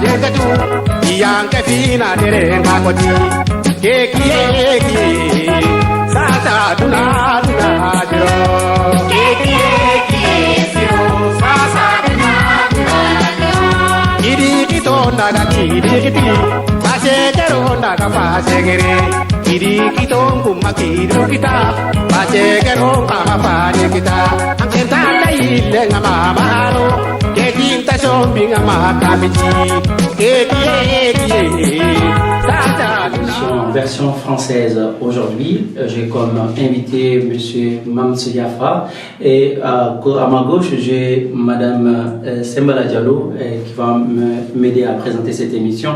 jetetu iyanke fina terenga koti keki sasa tuna jiro keki siro sasa tuna kiri kitonda ga kiri kiti pasegero ndaga pasegere kiri kitongu makiru kita pasegero kama pare kita angkenta ile ngama maro keki tasombi ngama kamichi keki version française aujourd'hui. J'ai comme invité M. Mams Yafa et à ma gauche j'ai Madame Sembala Diallo qui va m'aider à présenter cette émission.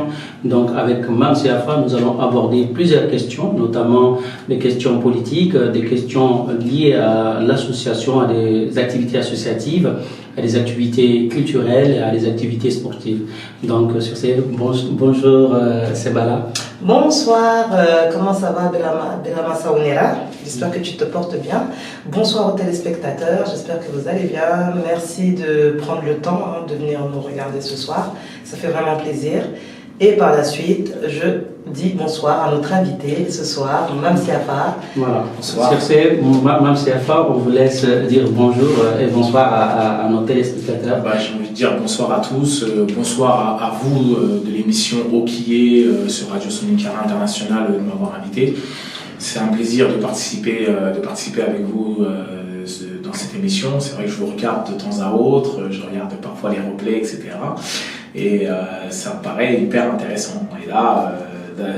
Donc avec Mams Yafa, nous allons aborder plusieurs questions, notamment des questions politiques, des questions liées à l'association, à des activités associatives, à des activités culturelles et à des activités sportives. Donc sur ces bonjour Sembala. Bonsoir, comment ça va Belama Saounera? J'espère que tu te portes bien. Bonsoir aux téléspectateurs, j'espère que vous allez bien. Merci de prendre le temps de venir nous regarder ce soir, ça fait vraiment plaisir. Et par la suite, je dis bonsoir à notre invité ce soir, Mams Yafa. Voilà, bonsoir. Sur ce, Mams Yafa, on vous laisse dire bonjour et bonsoir à nos téléspectateurs. J'ai envie de dire bonsoir à tous, bonsoir à vous de l'émission Okié sur Radio Soninka International de m'avoir invité. C'est un plaisir de participer avec vous dans cette émission. C'est vrai que je vous regarde de temps à autre, je regarde parfois les replays, etc. Et ça me paraît hyper intéressant. Et là,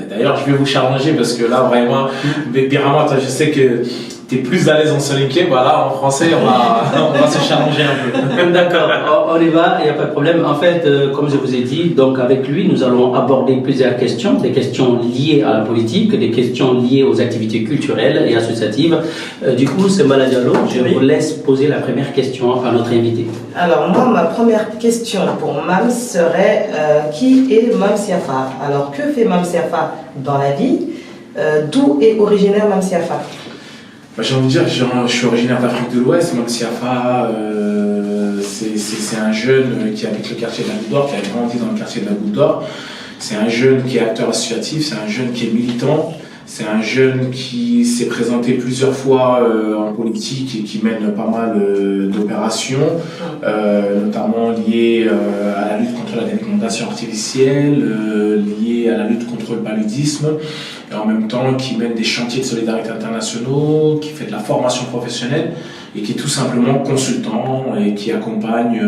d'ailleurs, je vais vous challenger parce que là, vraiment, Birama, toi, je sais que tu es plus à l'aise en soninké. Là, en français, on va se challenger un peu. D'accord, on y va, il n'y a pas de problème. En fait, comme je vous ai dit, donc avec lui, nous allons aborder plusieurs questions, des questions liées à la politique, des questions liées aux activités culturelles et associatives. Du coup, Sembala Diallo, je vous laisse poser la première question à notre invité. Alors moi, ma première question pour Mams serait qui est Mams Yafa? Alors que fait Mams Yafa dans la vie? D'où est originaire Mams Yafa? J'ai envie de dire que je suis originaire d'Afrique de l'Ouest. Mams Yafa, c'est un jeune qui habite le quartier de la Goutte d'Or, qui a grandi dans le quartier de la Goutte d'Or. C'est un jeune qui est acteur associatif, c'est un jeune qui est militant. C'est un jeune qui s'est présenté plusieurs fois en politique et qui mène pas mal d'opérations, notamment liées à la lutte contre la dépigmentation artificielle, liées à la lutte contre le paludisme, et en même temps qui mène des chantiers de solidarité internationaux, qui fait de la formation professionnelle et qui est tout simplement consultant et qui accompagne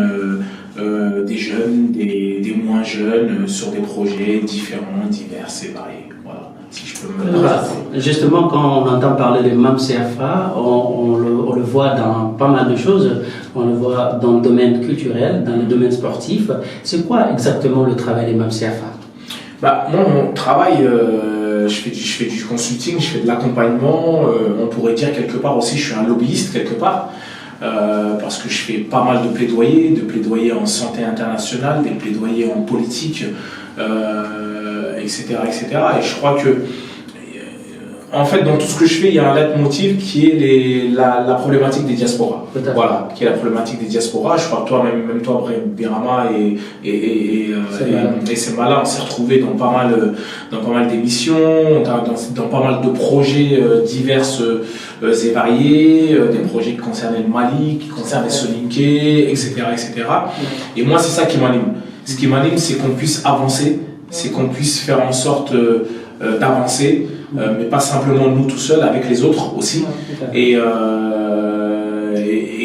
des jeunes, des moins jeunes sur des projets différents, divers et variés. Voilà. Si je peux me voilà. Justement, quand on entend parler de Mams Yafa, on le voit dans pas mal de choses. On le voit dans le domaine culturel, dans le domaine sportif. C'est quoi exactement le travail de Mams Yafa? Moi, mon travail, je fais du consulting, je fais de l'accompagnement. On pourrait dire quelque part aussi, je suis un lobbyiste quelque part. Parce que je fais pas mal de plaidoyers en santé internationale, des plaidoyers en politique, etc., etc. Et je crois que, en fait, dans tout ce que je fais, il y a un leitmotiv qui est la problématique des diasporas. Voilà, qui est la problématique des diasporas. Je crois que toi, même toi, Birama et Sembala, on s'est retrouvés dans pas mal d'émissions, dans pas mal de projets divers et variés, des projets qui concernaient le Mali, qui concernent les Soninké, etc., etc. Et moi, c'est ça qui m'anime. Ce qui m'anime, c'est qu'on puisse avancer, c'est qu'on puisse faire en sorte d'avancer, mais pas simplement nous tout seuls, avec les autres aussi. Et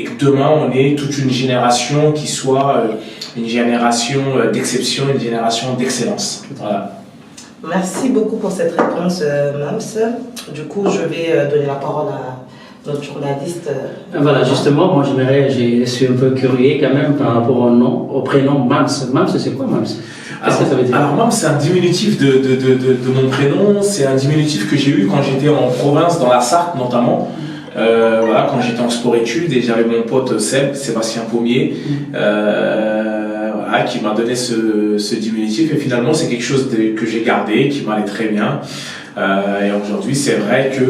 que demain, on ait toute une génération qui soit une génération d'exception, une génération d'excellence. Voilà. Merci beaucoup pour cette réponse, Mams. Du coup, je vais donner la parole à notre journaliste. Voilà, justement, moi je suis un peu curieux quand même par rapport au prénom Mams. Mams, c'est quoi Mams? Qu'est-ce que ça veut dire? Alors Mams, c'est un diminutif de mon prénom. C'est un diminutif que j'ai eu quand j'étais en province, dans la Sarthe notamment. Voilà, quand j'étais en sport-études et j'avais mon pote Sébastien Pommier, voilà, qui m'a donné ce diminutif. Et finalement, c'est quelque chose que j'ai gardé, qui m'allait très bien. Et aujourd'hui, c'est vrai que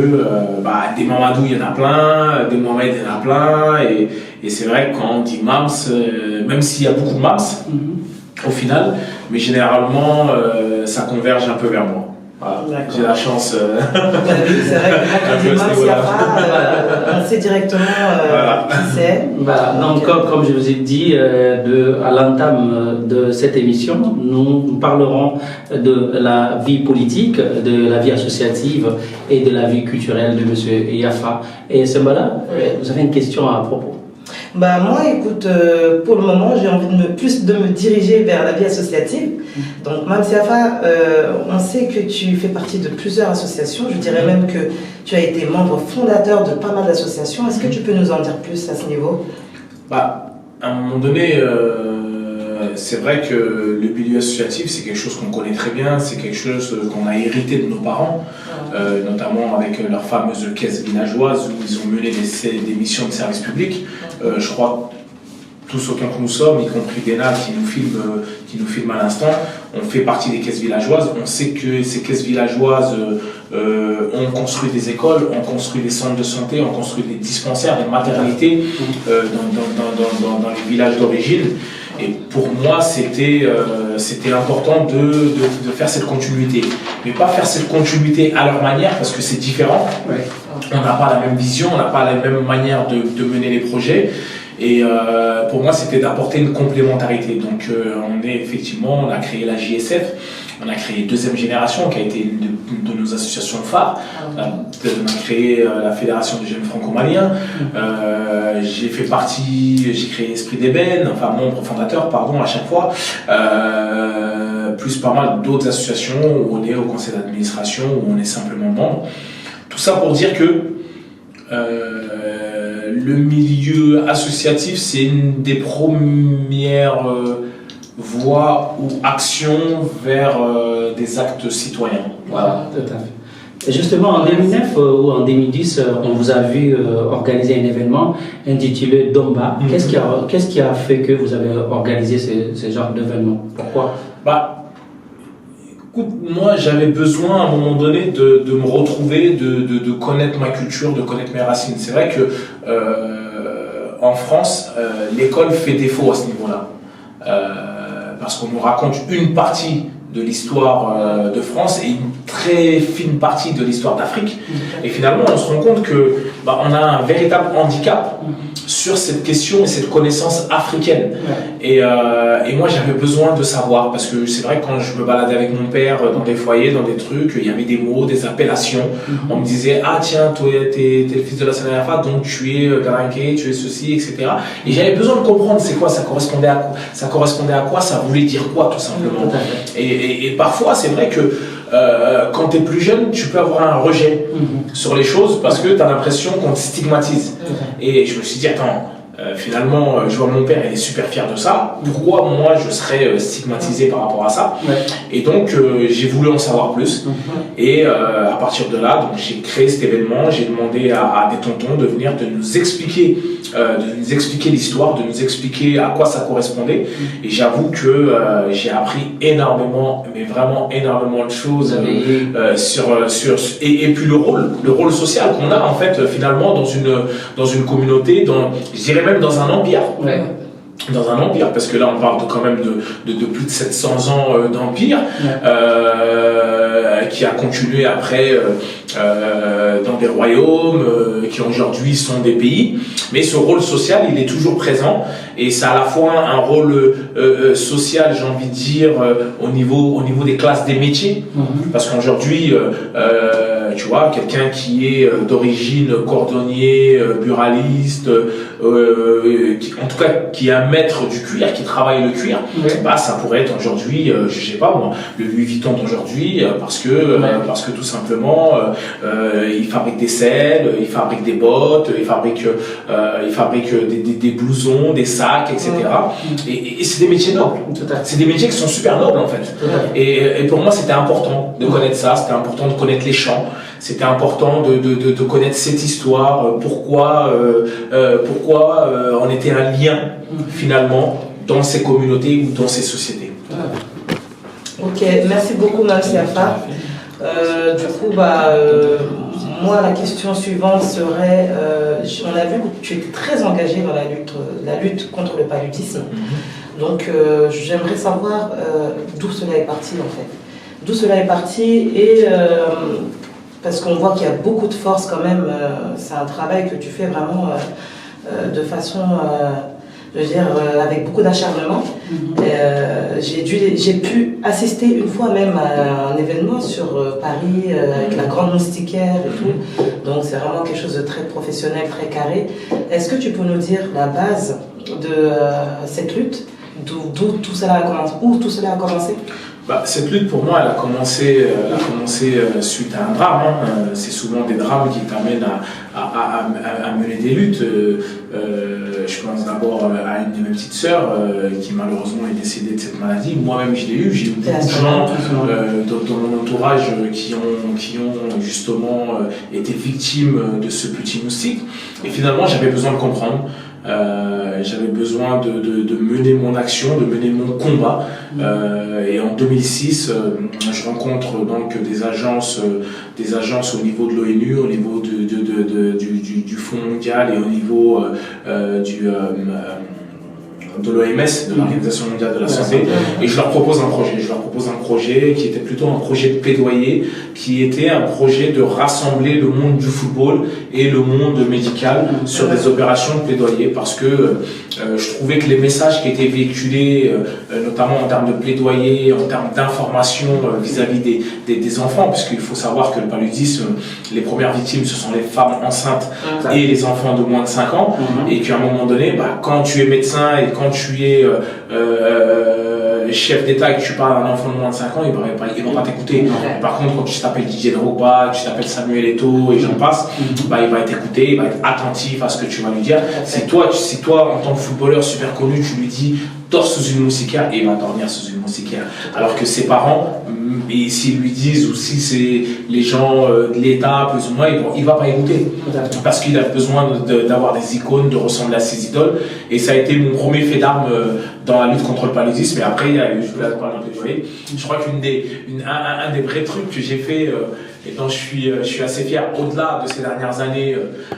des Mamadou, il y en a plein, des Mohamed, il y en a plein. Et c'est vrai que quand on dit Mams, même s'il y a beaucoup de Mams, au final, mais généralement ça converge un peu vers moi. Voilà. J'ai la chance. C'est vrai que quand on dit Siafa, on sait directement qui c'est. Voilà. Donc, comme je vous ai dit à l'entame de cette émission, nous parlerons de la vie politique, de la vie associative et de la vie culturelle de M. Yafa. Et Sembala, vous avez une question à propos? Moi, écoute, pour le moment, j'ai envie de me diriger vers la vie associative. Donc, Mme Siafa, on sait que tu fais partie de plusieurs associations. Je dirais même que tu as été membre fondateur de pas mal d'associations. Est-ce que tu peux nous en dire plus à ce niveau? À un moment donné, c'est vrai que le milieu associatif, c'est quelque chose qu'on connaît très bien, c'est quelque chose qu'on a hérité de nos parents, notamment avec leurs fameuses caisses villageoises où ils ont mené des missions de service public. Je crois tous autant que nous sommes, y compris Dena qui nous filme à l'instant, on fait partie des caisses villageoises. On sait que ces caisses villageoises ont construit des écoles, ont construit des centres de santé, ont construit des dispensaires, des maternités dans les villages d'origine. Et pour moi, c'était important de faire cette continuité. Mais pas faire cette continuité à leur manière, parce que c'est différent. Ouais. On n'a pas la même vision, on n'a pas la même manière de mener les projets. Et pour moi, c'était d'apporter une complémentarité. Donc, on a créé la JSF, on a créé Deuxième Génération, qui a été une de nos associations phares. On a créé la Fédération des jeunes franco-maliens. J'ai créé Esprit d'Ébène, membre fondateur, à chaque fois. Plus pas mal d'autres associations où on est au conseil d'administration, où on est simplement membre. Tout ça pour dire que le milieu associatif, c'est une des premières voies ou actions vers des actes citoyens. Voilà, tout à fait. Et justement, en 2009 ou en 2010, on vous a vu organiser un événement intitulé Domba. Qu'est-ce qui a fait que vous avez organisé ce genre d'événement? Pourquoi? Moi, j'avais besoin à un moment donné de me retrouver, de connaître ma culture, de connaître mes racines. C'est vrai que en France, l'école fait défaut à ce niveau-là. Parce qu'on nous raconte une partie de l'histoire de France et une très fine partie de l'histoire d'Afrique. Et finalement, on se rend compte que on a un véritable handicap sur cette question et cette connaissance africaine. Et moi, j'avais besoin de savoir, parce que c'est vrai que quand je me baladais avec mon père dans des foyers, dans des trucs, il y avait des mots, des appellations. On me disait, ah tiens, toi, t'es le fils de la Sénégafa, donc tu es Garanké, tu es ceci, etc. Et j'avais besoin de comprendre c'est quoi, ça correspondait à quoi, ça voulait dire quoi, tout simplement. Et parfois, c'est vrai que quand tu es plus jeune, tu peux avoir un rejet sur les choses parce que tu as l'impression qu'on te stigmatise. Et je me suis dit, attends, finalement, je vois mon père, il est super fier de ça. Pourquoi moi, je serais stigmatisé par rapport à ça? Et donc, j'ai voulu en savoir plus. Et à partir de là, donc, j'ai créé cet événement. J'ai demandé à des tontons de venir de nous expliquer l'histoire, de nous expliquer à quoi ça correspondait. Et j'avoue que j'ai appris énormément, mais vraiment énormément de choses et puis le rôle social qu'on a en fait finalement dans une communauté, je dirais même dans un empire. Dans un empire, parce que là on parle quand même de plus de 700 ans d'empire qui a continué après dans des royaumes qui aujourd'hui sont des pays, mais ce rôle social il est toujours présent et c'est à la fois un rôle social, j'ai envie de dire, au niveau des classes des métiers, parce qu'aujourd'hui tu vois, quelqu'un qui est d'origine cordonnier, buraliste, en tout cas qui est un maître du cuir, qui travaille le cuir, ça pourrait être aujourd'hui, je sais pas moi, le Louis Vuitton d'aujourd'hui, parce que tout simplement il fabrique des selles, il fabrique des bottes, il fabrique des blousons, des sacs, etc. Et c'est des métiers nobles. C'est des métiers qui sont super nobles en fait. Et pour moi c'était important de connaître ça, c'était important de connaître les chants. C'était important de connaître cette histoire, pourquoi on était un lien finalement dans ces communautés ou dans ces sociétés. Ok, merci beaucoup Mme Siafa. Du coup, moi la question suivante serait, on a vu que tu étais très engagé dans la lutte contre le paludisme. Donc j'aimerais savoir d'où cela est parti en fait. D'où cela est parti et parce qu'on voit qu'il y a beaucoup de force quand même. C'est un travail que tu fais vraiment de façon, je veux dire, avec beaucoup d'acharnement. J'ai pu assister une fois même à un événement sur Paris avec la grande moustiquaire et tout. Donc c'est vraiment quelque chose de très professionnel, très carré. Est-ce que tu peux nous dire la base de cette lutte, d'où tout cela a commencé, où tout cela a commencé? Cette lutte, pour moi, elle a commencé suite à un drame. C'est souvent des drames qui t'amènent à mener des luttes. Je pense d'abord à une de mes petites sœurs qui malheureusement est décédée de cette maladie. Moi-même, je l'ai eu. J'ai eu beaucoup de gens dans mon entourage qui ont justement été victimes de ce petit moustique. Et finalement, j'avais besoin de comprendre. J'avais besoin de mener mon action, de mener mon combat. Et en 2006, je rencontre donc des agences au niveau de l'ONU, au niveau du Fonds mondial et au niveau de l'OMS, de l'Organisation mondiale de la santé, et je leur propose un projet. Je leur propose un projet qui était plutôt un projet de plaidoyer, qui était un projet de rassembler le monde du football et le monde médical sur des opérations de plaidoyer, parce que je trouvais que les messages qui étaient véhiculés, notamment en termes de plaidoyer, en termes d'information vis-à-vis des enfants, puisqu'il faut savoir que le paludisme, les premières victimes, ce sont les femmes enceintes et les enfants de moins de 5 ans, et qu'à un moment donné, quand tu es médecin et quand tu es chef d'État et que tu parles à un enfant de moins de 5 ans, ils vont pas t'écouter. Par contre, quand tu t'appelles Didier Drogba, tu t'appelles Samuel Eto'o et j'en passe, il va t'écouter, il va être attentif à ce que tu vas lui dire. Si toi, en tant que footballeur super connu, tu lui dis dors sous une moustiquaire, et il va dormir sous une moustiquaire. Alors que ses parents, et s'ils lui disent, ou si c'est les gens de l'État, plus ou moins, il va pas écouter. Parce qu'il a besoin d'avoir des icônes, de ressembler à ses idoles. Et ça a été mon premier fait d'arme dans la lutte contre le paludisme. Et après, je vous laisse parler un peu. Je crois qu'un des vrais trucs que j'ai fait, et dont je suis assez fier, au-delà de ces dernières années,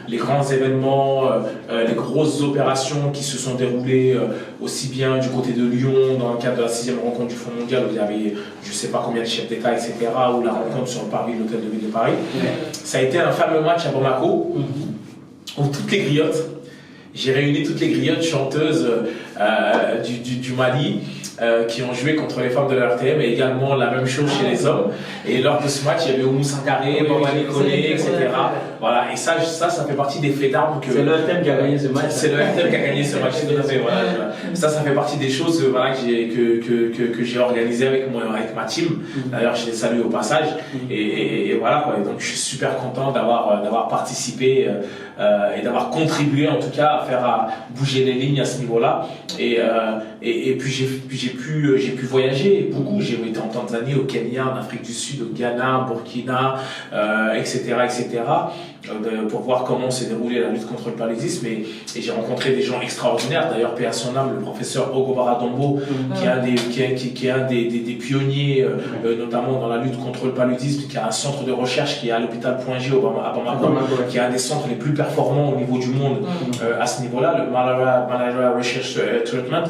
les grands événements, les grosses opérations qui se sont déroulées aussi bien du côté de Lyon, dans le cadre de la 6e rencontre du Fonds mondial, où il y avait je ne sais pas combien de chefs d'État, etc., ou la rencontre sur le parvis de l'hôtel de ville de Paris. Ça a été un fameux match à Bamako, où toutes les griottes, j'ai réuni toutes les griottes chanteuses du Mali, qui ont joué contre les femmes de la RTM, et également la même chose chez les hommes. Et lors de ce match, il y avait Oumou Sankaré, Bambali Koné, etc. Voilà, et ça fait partie des faits d'armes que... C'est le RTM qui a gagné ce match. C'est le RTM qui a gagné ce match, tout à fait. Voilà. Ça fait partie des choses que j'ai organisées avec ma team. D'ailleurs, je les salue au passage. Et voilà, quoi. Et donc, je suis super content d'avoir participé et d'avoir contribué, en tout cas, à bouger les lignes à ce niveau-là. Et puis j'ai pu voyager beaucoup. J'ai été en Tanzanie, au Kenya, en Afrique du Sud, au Ghana, Burkina, etc., pour voir comment s'est déroulée la lutte contre le paludisme. Et j'ai rencontré des gens extraordinaires. D'ailleurs, paix à son âme, le professeur Ogobara Dombo, qui est un des pionniers, notamment dans la lutte contre le paludisme, qui a un centre de recherche qui est à l'hôpital Point G à Bamako, qui est un des centres les plus performants au niveau du monde à ce niveau-là, le Malaria Research Treatment.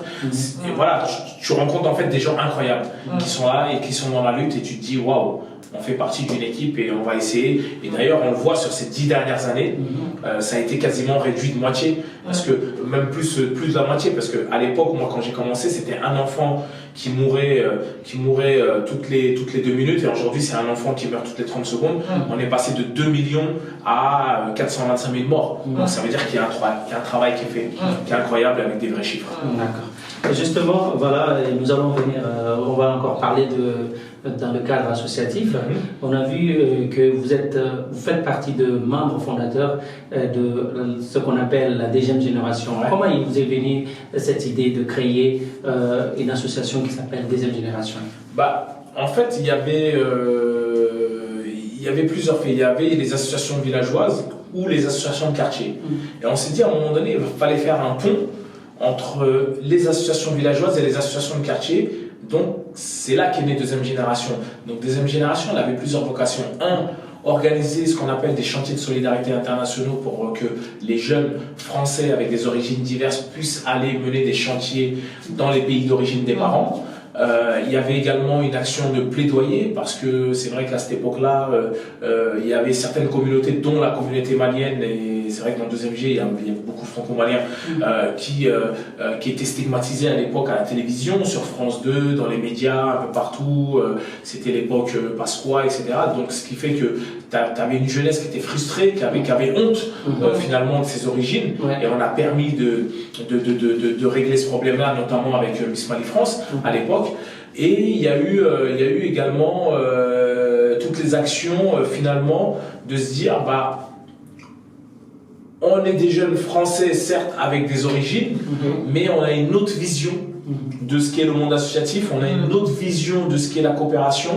Et voilà, tu rencontres en fait des gens incroyables qui sont là et qui sont dans la lutte, et tu te dis waouh, on fait partie d'une équipe et on va essayer. Et d'ailleurs, on le voit sur ces 10 dernières années, ça a été quasiment réduit de moitié, parce que même plus de la moitié, parce que à l'époque, moi, quand j'ai commencé, c'était un enfant qui mourait toutes les 2 minutes, et aujourd'hui, c'est un enfant qui meurt toutes les 30 secondes. On est passé de 2 millions à 425 000 morts. Donc ça veut dire qu'il y a un travail qui est fait, qui est incroyable, avec des vrais chiffres. D'accord. Justement, voilà, nous allons venir, on va encore parler dans le cadre associatif. On a vu que vous faites partie de membres fondateurs de ce qu'on appelle la deuxième génération. Comment il vous est venu cette idée de créer une association qui s'appelle Deuxième Génération? En fait, il y avait plusieurs faits. Il y avait les associations villageoises ou les associations de quartier. Et on s'est dit à un moment donné, il fallait faire un pont entre les associations villageoises et les associations de quartier. Donc, c'est là qu'est née Deuxième Génération. Donc, Deuxième Génération, elle avait plusieurs vocations. organiser ce qu'on appelle des chantiers de solidarité internationaux pour que les jeunes Français avec des origines diverses puissent aller mener des chantiers dans les pays d'origine des parents. Il y avait également une action de plaidoyer parce que c'est vrai qu'à cette époque-là, il y avait certaines communautés, dont la communauté malienne, et c'est vrai que dans le deuxième G, il y avait beaucoup de franco-maliens qui étaient stigmatisés à l'époque à la télévision, sur France 2, dans les médias, un peu partout. C'était l'époque Pasqua, etc. Donc ce qui fait que tu avais une jeunesse qui était frustrée, qui avait honte finalement de ses origines, et on a permis de régler ce problème-là, notamment avec Miss Mali France à l'époque. Et il y a eu également toutes les actions finalement de se dire on est des jeunes Français certes avec des origines, mais on a une autre vision de ce qu'est le monde associatif, on a une autre vision de ce qu'est la coopération,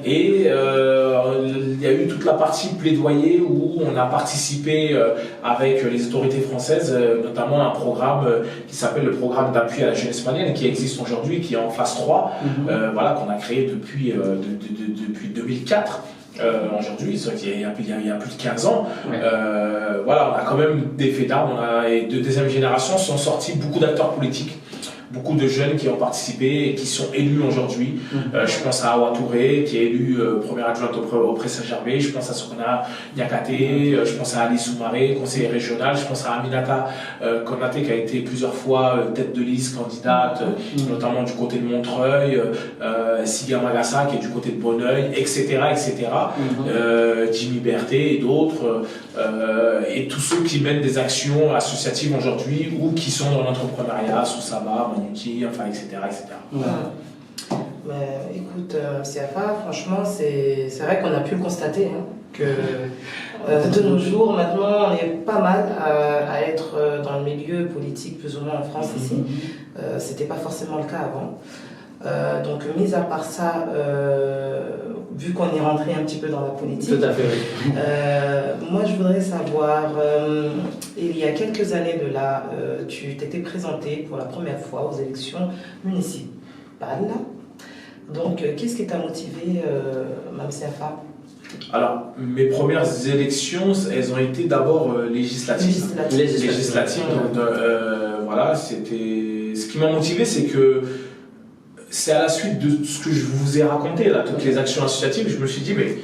et il y a eu toute la partie plaidoyer où on a participé avec les autorités françaises, notamment à un programme qui s'appelle le programme d'appui à la jeunesse malienne, qui existe aujourd'hui, qui est en phase 3, voilà, qu'on a créé depuis 2004. Aujourd'hui, il y a plus de 15 ans, voilà, on a quand même des faits d'armes, et de deuxième génération sont sortis beaucoup d'acteurs politiques, beaucoup de jeunes qui ont participé et qui sont élus aujourd'hui. Je pense à Awa Touré, qui est élu première adjointe au Saint-Gervais. Je pense à Sokona Niakate. Je pense à Ali Soumaré, conseiller régional. Je pense à Aminata Konate, qui a été plusieurs fois tête de liste, candidate, notamment du côté de Montreuil. Siga Magassa, qui est du côté de Bonneuil, etc. Jimmy Berthet et d'autres. Et tous ceux qui mènent des actions associatives aujourd'hui ou qui sont dans l'entrepreneuriat, sous Saba, Manuti, enfin, etc. Mais écoute, Siafa, franchement, c'est vrai qu'on a pu le constater, que de nos jours, maintenant, on est pas mal à être dans le milieu politique, plus ou moins en France ici. C'était pas forcément le cas avant. Donc, mis à part ça, vu qu'on est rentré un petit peu dans la politique, tout à fait, oui. moi je voudrais savoir, il y a quelques années de là, tu t'étais présenté pour la première fois aux élections municipales. Donc, qu'est-ce qui t'a motivé, Mme Siafa? Alors, mes premières élections, elles ont été d'abord législatives. Donc, voilà, c'était... Ce qui m'a motivé, c'est que c'est à la suite de ce que je vous ai raconté, là, toutes les actions associatives, je me suis dit, mais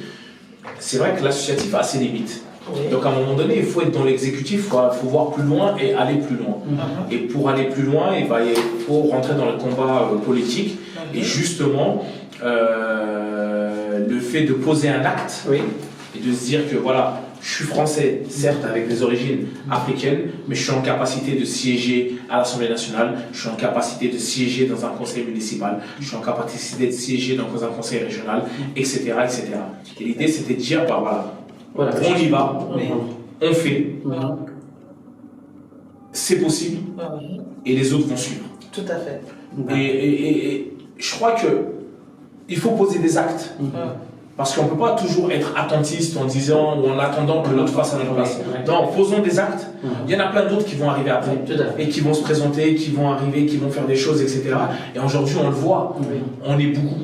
c'est vrai que l'associatif a ses limites. Oui. Donc à un moment donné, il faut être dans l'exécutif, il faut voir plus loin et aller plus loin. Et pour aller plus loin, il faut rentrer dans le combat politique. Et justement, le fait de poser un acte et de se dire que voilà, je suis français, certes avec des origines africaines, mais je suis en capacité de siéger à l'Assemblée nationale, je suis en capacité de siéger dans un conseil municipal, je suis en capacité de siéger dans un conseil régional, etc. Et l'idée, c'était de dire, voilà, on y va, on fait, c'est possible, et les autres vont suivre. Tout à fait. Et je crois qu'il faut poser des actes. Parce qu'on ne peut pas toujours être attentiste en disant ou en attendant que l'autre fasse à notre place. Non, posons des actes. Il y en a plein d'autres qui vont arriver après et qui vont se présenter, qui vont arriver, qui vont faire des choses, etc. Et aujourd'hui, on le voit. On est beaucoup.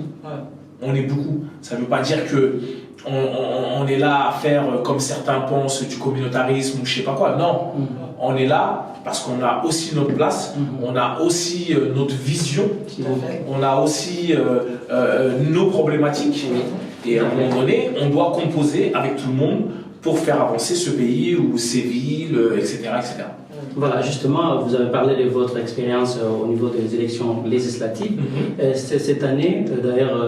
On est beaucoup. Ça ne veut pas dire que on est là à faire, comme certains pensent, du communautarisme ou je ne sais pas quoi. Non. On est là parce qu'on a aussi notre place, on a aussi notre vision, on a aussi nos problématiques. Et à un moment donné, on doit composer avec tout le monde pour faire avancer ce pays ou ces villes, etc. Voilà, justement, vous avez parlé de votre expérience au niveau des élections législatives. Cette année, d'ailleurs,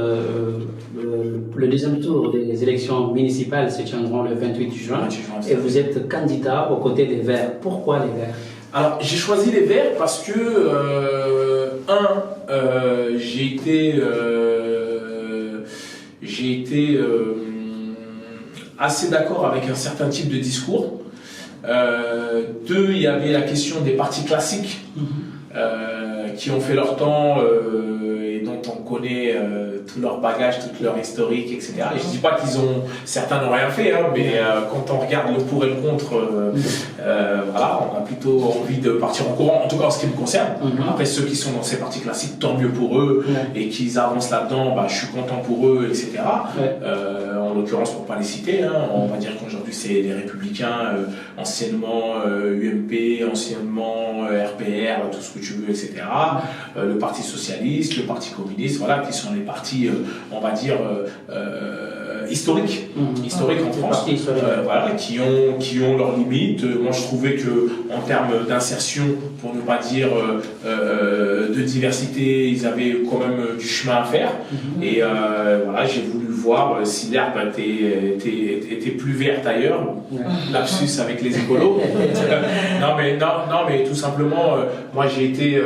le deuxième tour des élections municipales se tiendront le 28 juin. Et vous êtes candidat aux côtés des Verts. Pourquoi les Verts? Alors, j'ai choisi les Verts parce que, j'ai été assez d'accord avec un certain type de discours. Deux, il y avait la question des partis classiques qui ont fait leur temps et dont on connaît tout leur bagage, toute leur historique, etc. Et je dis pas certains n'ont rien fait, hein, mais quand on regarde le pour et le contre, voilà, on a plutôt envie de partir en courant, en tout cas en ce qui me concerne. Après, ceux qui sont dans ces partis classiques, tant mieux pour eux, et qu'ils avancent là-dedans, bah, je suis content pour eux, etc. En l'occurrence, pour pas les citer, hein, on va dire qu'aujourd'hui c'est les Républicains, anciennement UMP, anciennement RPR, tout ce que tu veux, etc. Le Parti Socialiste, le Parti Communiste, voilà, qui sont les partis, on va dire, historiques en France, voilà, qui ont leurs limites. Moi, je trouvais que en termes d'insertion, pour ne pas dire de diversité, ils avaient quand même du chemin à faire. Et voilà, j'ai voulu voir si l'herbe était plus verte ailleurs. Lapsus avec les écolos. non, mais tout simplement, moi j'ai été,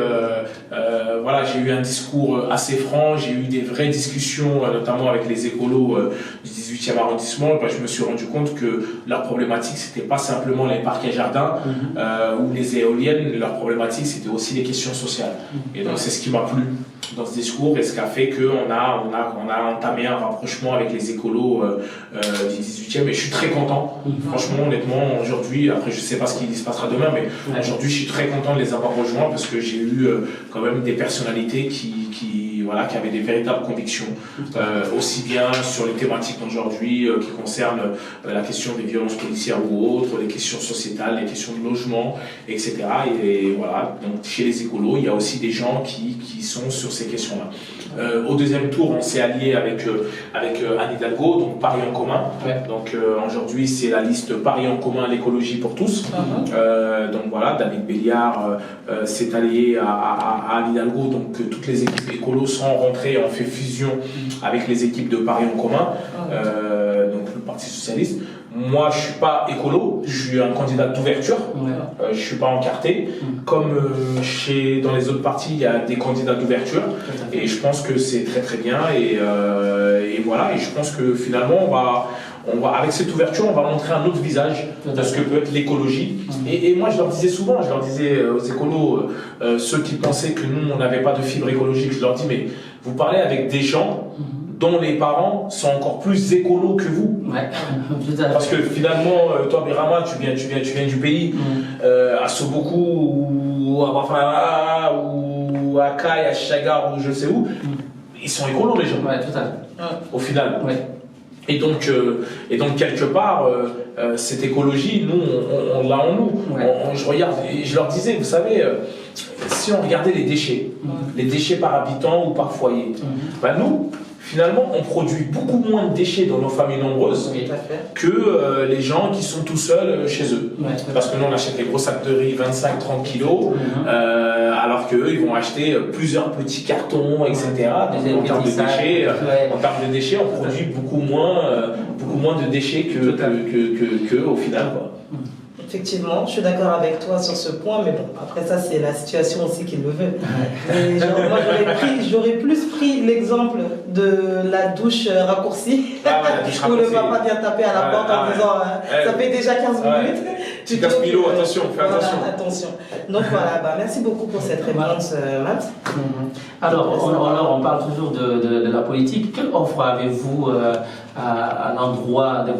voilà, j'ai eu un discours assez franc, j'ai eu des vraies discussions, notamment avec les écolos du 18e arrondissement. Bah, je me suis rendu compte que leur problématique, c'était pas simplement les parcs et jardins ou les éoliennes. Leur problématique, c'était aussi les questions sociales. Et donc c'est ce qui m'a plu dans ce discours et ce qui a fait qu'on a entamé un rapprochement avec les écolos du 18e, et je suis très content. Franchement, honnêtement, aujourd'hui, après je sais pas ce qui se passera demain, mais aujourd'hui je suis très content de les avoir rejoints parce que j'ai eu quand même des personnalités qui avaient des véritables convictions, aussi bien sur les thématiques d'aujourd'hui qui concernent la question des violences policières ou autres, les questions sociétales, les questions de logement, etc. Et voilà, donc chez les écolos, il y a aussi des gens qui sont sur ces questions-là. Au deuxième tour, on s'est allié avec Anne Hidalgo, donc Paris en commun. Donc aujourd'hui, c'est la liste Paris en commun, l'écologie pour tous. Donc voilà, David Béliard s'est allié à Anne Hidalgo, donc toutes les équipes écolos sont rentrées, on fait fusion avec les équipes de Paris en commun, donc le Parti Socialiste. Moi, je suis pas écolo, je suis un candidat d'ouverture, je suis pas encarté. Comme dans les autres partis, il y a des candidats d'ouverture, et je pense que c'est très très bien. Et voilà, et je pense que finalement, on va, avec cette ouverture, on va montrer un autre visage de ce que peut être l'écologie. Et moi, je leur disais souvent, aux écolos, ceux qui pensaient que nous, on n'avait pas de fibre écologique, je leur dis, mais vous parlez avec des gens dont les parents sont encore plus écolos que vous. Parce que finalement, toi, Birama, tu viens du pays, à Soboku, ou à Bafana, ou à Kai, à Chagar, ou je sais où, ils sont écolos, les gens. Au final. Et donc quelque part, cette écologie, nous, on l'a en nous. Je regarde, et je leur disais, vous savez, si on regardait les déchets par habitant ou par foyer, nous, finalement, on produit beaucoup moins de déchets dans nos familles nombreuses que les gens qui sont tout seuls chez eux. Parce que nous, on achète des gros sacs de riz 25-30 kilos, alors qu'eux, ils vont acheter plusieurs petits cartons, etc. Donc, en termes de déchets, on produit beaucoup moins de déchets que au final, quoi. Effectivement, je suis d'accord avec toi sur ce point, mais bon, après ça, c'est la situation aussi qui le veut. Et moi, j'aurais plus pris l'exemple de la douche raccourcie, où le papa vient taper à la porte en disant ça fait déjà 15 minutes. Tu casses Milo, attention, fais attention. Attention. Donc voilà, merci beaucoup pour cette réponse, Max. Alors, on parle toujours de la politique. Quelle offre avez-vous à l'endroit de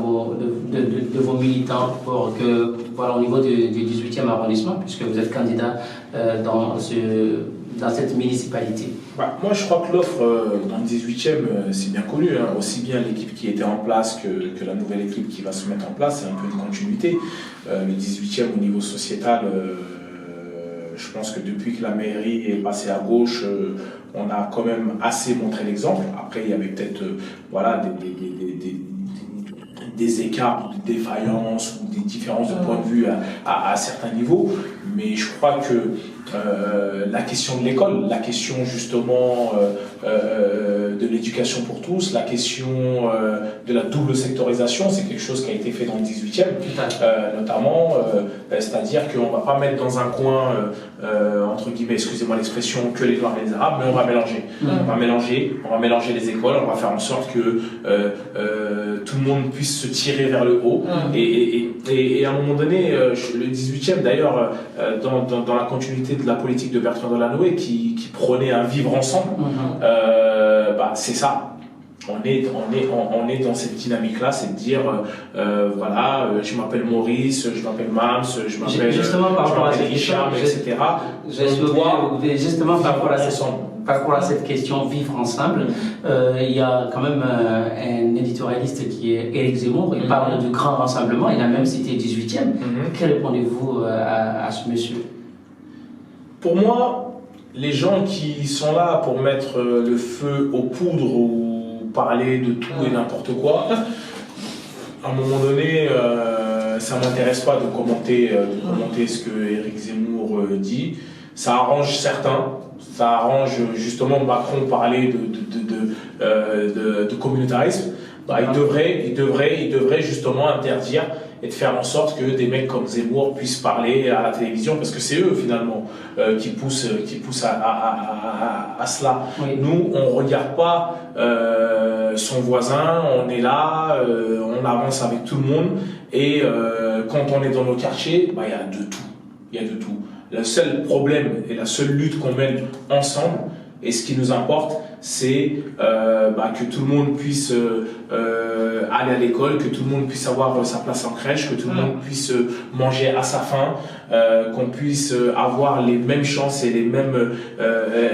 vos militants pour que, voilà, au niveau du 18e arrondissement, puisque vous êtes candidat dans cette municipalité? Moi, je crois que l'offre dans le 18e, c'est bien connu, hein. Aussi bien l'équipe qui était en place que la nouvelle équipe qui va se mettre en place, c'est un peu une continuité. Le 18e au niveau sociétal, je pense que depuis que la mairie est passée à gauche, on a quand même assez montré l'exemple. Après, il y avait peut-être des écarts, des défaillances ou des différences de point de vue à certains niveaux. Mais je crois que la question de l'école, la question justement de l'éducation pour tous, la question de la double sectorisation, c'est quelque chose qui a été fait dans le 18e, notamment, c'est-à-dire qu'on ne va pas mettre dans un coin, entre guillemets, excusez-moi l'expression, que les Noirs et les Arabes, mais on va mélanger. On va mélanger les écoles, on va faire en sorte que tout le monde puisse se tirer vers le haut. Et à un moment donné, le 18e d'ailleurs, dans la continuité de la politique de Bertrand Delanoë qui prônait un vivre ensemble, c'est ça. on est dans cette dynamique-là, c'est de dire, voilà, je m'appelle Maurice, je m'appelle Mams, je m'appelle Hicham, etc. Justement, par rapport à cette question vivre ensemble, il y a quand même un éditorialiste qui est Éric Zemmour, il parle du grand rassemblement, il a même cité 18e. Que répondez-vous à ce monsieur? Pour moi, les gens qui sont là pour mettre le feu aux poudres ou parler de tout et n'importe quoi, à un moment donné, ça ne m'intéresse pas de commenter ce que Éric Zemmour dit. Ça arrange certains, ça arrange justement Macron parler de communautarisme. Bah, il devrait justement interdire et de faire en sorte que des mecs comme Zemmour puissent parler à la télévision, parce que c'est eux finalement qui poussent à cela. Oui. Nous, on ne regarde pas son voisin, on est là, on avance avec tout le monde, et quand on est dans nos quartiers, bah, il y a de tout. Il y a de tout. Le seul problème et la seule lutte qu'on mène ensemble, et ce qui nous importe, c'est que tout le monde puisse aller à l'école, que tout le monde puisse avoir sa place en crèche, que tout le monde puisse manger à sa faim, qu'on puisse avoir les mêmes chances et les mêmes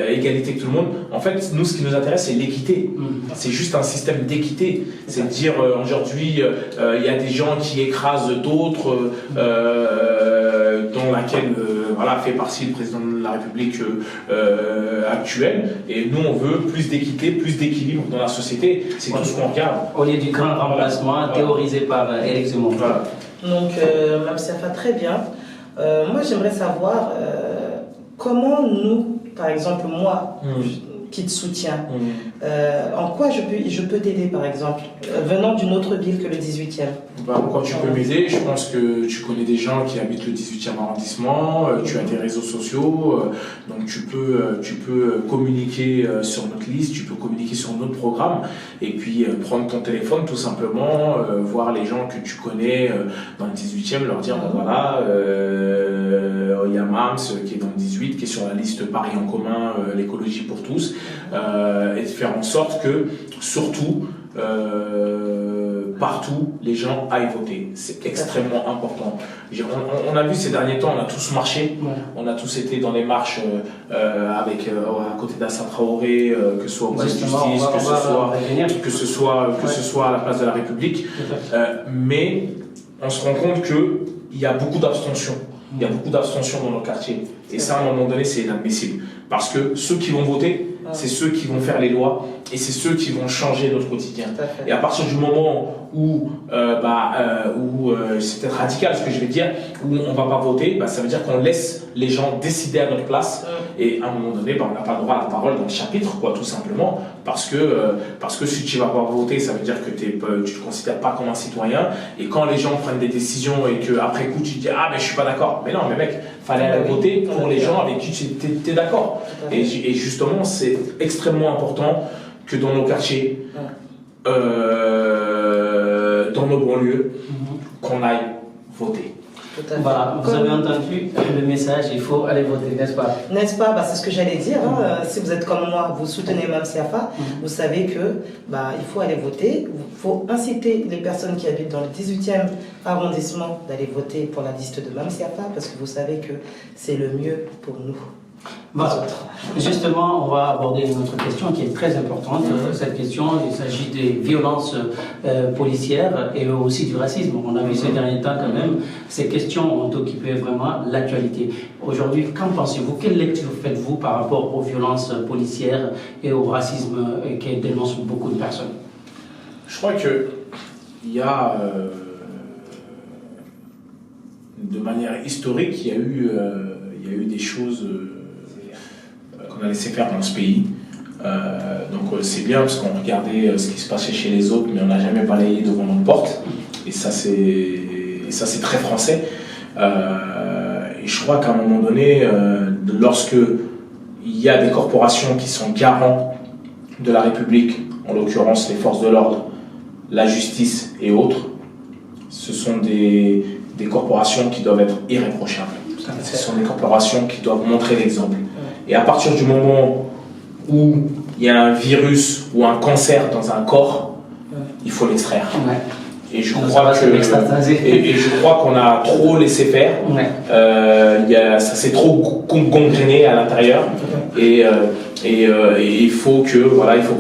égalités que tout le monde. En fait, nous, ce qui nous intéresse, c'est l'équité. C'est juste un système d'équité. C'est de dire, aujourd'hui, il y a des gens qui écrasent d'autres, dont laquelle fait partie le président de la République actuel. Et nous, on veut plus d'équité, plus d'équilibre dans la société. C'est tout ce qu'on regarde. Au lieu du grand remplacement théorisé par Éric Zemmour. Voilà. Donc, Mame Siafa, très bien. Moi, j'aimerais savoir comment nous, par exemple, moi, qui te soutiens, en quoi je peux t'aider, par exemple, venant d'une autre ville que le 18e? Quand tu peux m'aider, je pense que tu connais des gens qui habitent le 18e arrondissement, tu as des réseaux sociaux, donc tu peux communiquer sur notre liste, tu peux communiquer sur notre programme, et puis prendre ton téléphone tout simplement, voir les gens que tu connais dans le 18e, leur dire, voilà, il y a Mams qui est dans le 18, qui est sur la liste Paris en commun, l'écologie pour tous, et de faire en sorte que, surtout, partout, les gens aillent voter. C'est extrêmement important. On a vu ces derniers temps, on a tous marché, on a tous été dans les marches à côté d'Assa Traoré, que ce soit au Palais de Justice, que ce soit à la place de la République. Mais on se rend compte qu'il y a beaucoup d'abstention. Il y a beaucoup d'abstention dans nos quartiers. Et ça, à un moment donné, c'est inadmissible. Parce que ceux qui vont voter, c'est ceux qui vont faire les lois et c'est ceux qui vont changer notre quotidien. Et à partir du moment où c'est peut-être radical ce que je vais dire, où on ne va pas voter, ça veut dire qu'on laisse les gens décider à notre place. Et à un moment donné, on n'a pas le droit à la parole dans le chapitre, tout simplement. Parce que si tu ne vas pas voter, ça veut dire que tu ne te considères pas comme un citoyen. Et quand les gens prennent des décisions et qu'après coup tu te dis « Ah, mais je ne suis pas d'accord ». Mais non, mais mec, il fallait aller voter pour les gens avec qui tu es d'accord. Et justement, c'est extrêmement important que dans nos quartiers, dans nos banlieues, qu'on aille voter. Voilà, vous avez entendu le message, il faut aller voter, n'est-ce pas? N'est-ce pas? C'est ce que j'allais dire. Si vous êtes comme moi, vous soutenez Mame Siafa, vous savez que il faut aller voter. Il faut inciter les personnes qui habitent dans le 18e arrondissement d'aller voter pour la liste de Mame Siafa, parce que vous savez que c'est le mieux pour nous. Voilà. Justement, on va aborder une autre question qui est très importante. Cette question, il s'agit des violences policières et aussi du racisme. On a vu ces derniers temps quand même, ces questions ont occupé vraiment l'actualité. Aujourd'hui, qu'en pensez-vous? Quelle lecture faites-vous par rapport aux violences policières et au racisme qui dénoncent beaucoup de personnes? Je crois qu'il y a, de manière historique, il y a eu des choses qu'on a laissé faire dans ce pays. Donc c'est bien parce qu'on regardait ce qui se passait chez les autres, mais on n'a jamais balayé devant notre porte. Et ça c'est très français. Et je crois qu'à un moment donné, lorsque il y a des corporations qui sont garants de la République, en l'occurrence les forces de l'ordre, la justice et autres, ce sont des corporations qui doivent être irréprochables. Ce sont des corporations qui doivent montrer l'exemple. Et à partir du moment où il y a un virus ou un cancer dans un corps, il faut l'extraire. Ouais. Et je crois qu'on a trop laissé faire. Ouais. Ça s'est trop gangréné à l'intérieur. Et il faut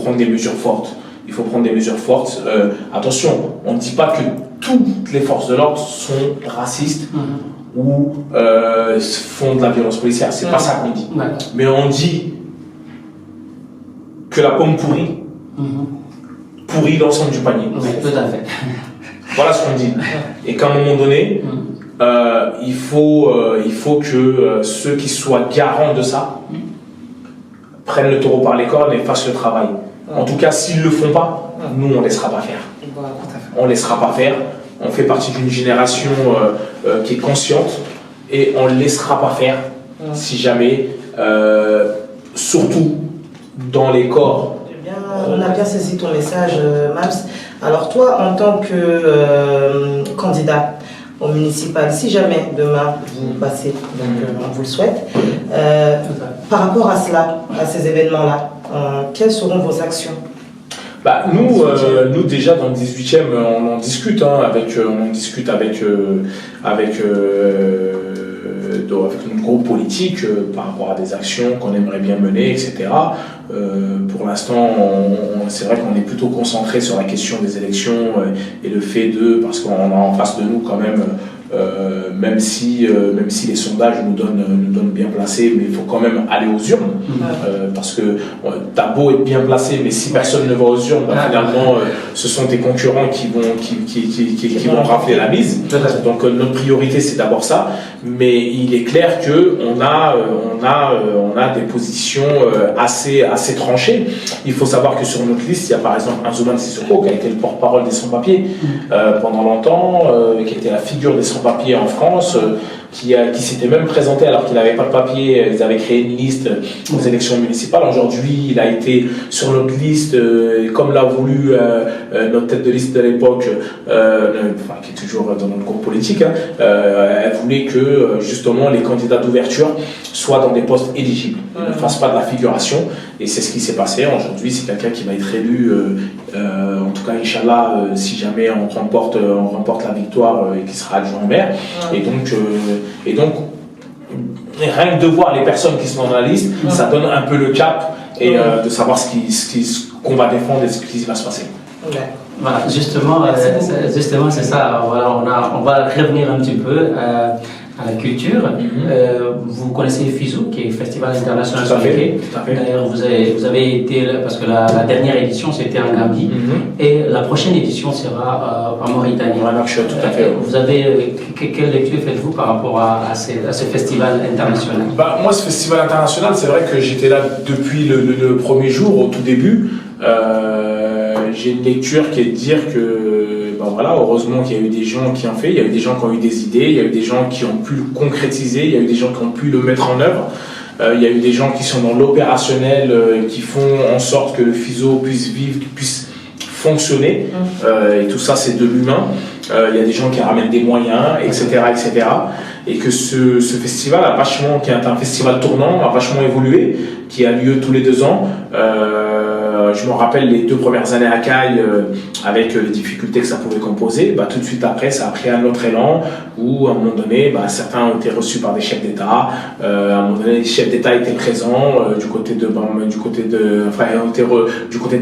prendre des mesures fortes. Il faut prendre des mesures fortes. Attention, on ne dit pas que toutes les forces de l'ordre sont racistes ou font de la violence policière. C'est pas ça qu'on dit. Ouais. Mais on dit que la pomme pourrit l'ensemble du panier. Oui, tout à fait. Voilà ce qu'on dit. Et qu'à un moment donné, il faut que ceux qui soient garants de ça prennent le taureau par les cornes et fassent le travail. En tout cas, s'ils ne le font pas, nous, on ne laissera pas faire. On ne laissera pas faire. On fait partie d'une génération qui est consciente et on ne laissera pas faire si jamais, surtout dans les corps. On a bien saisi ton message, Mams. Alors toi, en tant que candidat au municipal, si jamais demain vous passez, donc on vous le souhaite, par rapport à cela, à ces événements-là, quelles seront vos actions? Nous déjà dans le 18e, on en discute, avec notre groupe politique par rapport à des actions qu'on aimerait bien mener, etc. Pour l'instant, c'est vrai qu'on est plutôt concentré sur la question des élections et le fait parce qu'on a en face de nous quand même, même si les sondages nous donnent bien placés, mais il faut quand même aller aux urnes, parce que t'as beau être bien placé, mais si personne ne va aux urnes, finalement, ce sont tes concurrents qui vont rafler la mise. Donc notre priorité, c'est d'abord ça, mais il est clair que on a des positions assez tranchées. Il faut savoir que sur notre liste, il y a par exemple Anzouman Sissoko qui a été le porte-parole des sans-papiers pendant longtemps, qui était la figure des sans-papiers en France, qui s'était même présenté alors qu'il n'avait pas de papier. Ils avaient créé une liste aux élections municipales. Aujourd'hui, il a été sur notre liste, comme l'a voulu notre tête de liste de l'époque, qui est toujours dans notre groupe politique. Elle voulait que justement les candidats d'ouverture soient dans des postes éligibles, ne fassent pas de la figuration. Et c'est ce qui s'est passé. Aujourd'hui, c'est quelqu'un qui va être élu, en tout cas, Inch'Allah, si jamais on remporte la victoire et qui sera adjoint au maire. Et donc, rien que de voir les personnes qui sont dans la liste, ça donne un peu le cap et de savoir ce qu'on va défendre et ce qui va se passer. Voilà, justement, c'est ça. Voilà, on va revenir un petit peu à la culture. Vous connaissez le FISO, qui est le Festival International Soninké. D'ailleurs, vous avez été, parce que la dernière édition c'était en Gambie, et la prochaine édition sera en Mauritanie. Voilà, je suis tout à fait. Vous avez, quelle lecture faites-vous par rapport à ce festival international? Moi, ce festival international, c'est vrai que j'étais là depuis le premier jour, au tout début. J'ai une lecture qui est de dire que heureusement qu'il y a eu des gens qui ont fait, il y a eu des gens qui ont eu des idées, il y a eu des gens qui ont pu le concrétiser, il y a eu des gens qui ont pu le mettre en œuvre, il y a eu des gens qui sont dans l'opérationnel, qui font en sorte que le FISO puisse vivre, puisse fonctionner, et tout ça c'est de l'humain. Il y a des gens qui ramènent des moyens, etc. Et que ce festival qui est un festival tournant, a vachement évolué, qui a lieu tous les 2 ans. Je me rappelle les 2 premières années à Caille, avec les difficultés que ça pouvait composer. Tout de suite après, ça a pris un autre élan où, à un moment donné, certains ont été reçus par des chefs d'État. À un moment donné, les chefs d'État étaient présents du côté de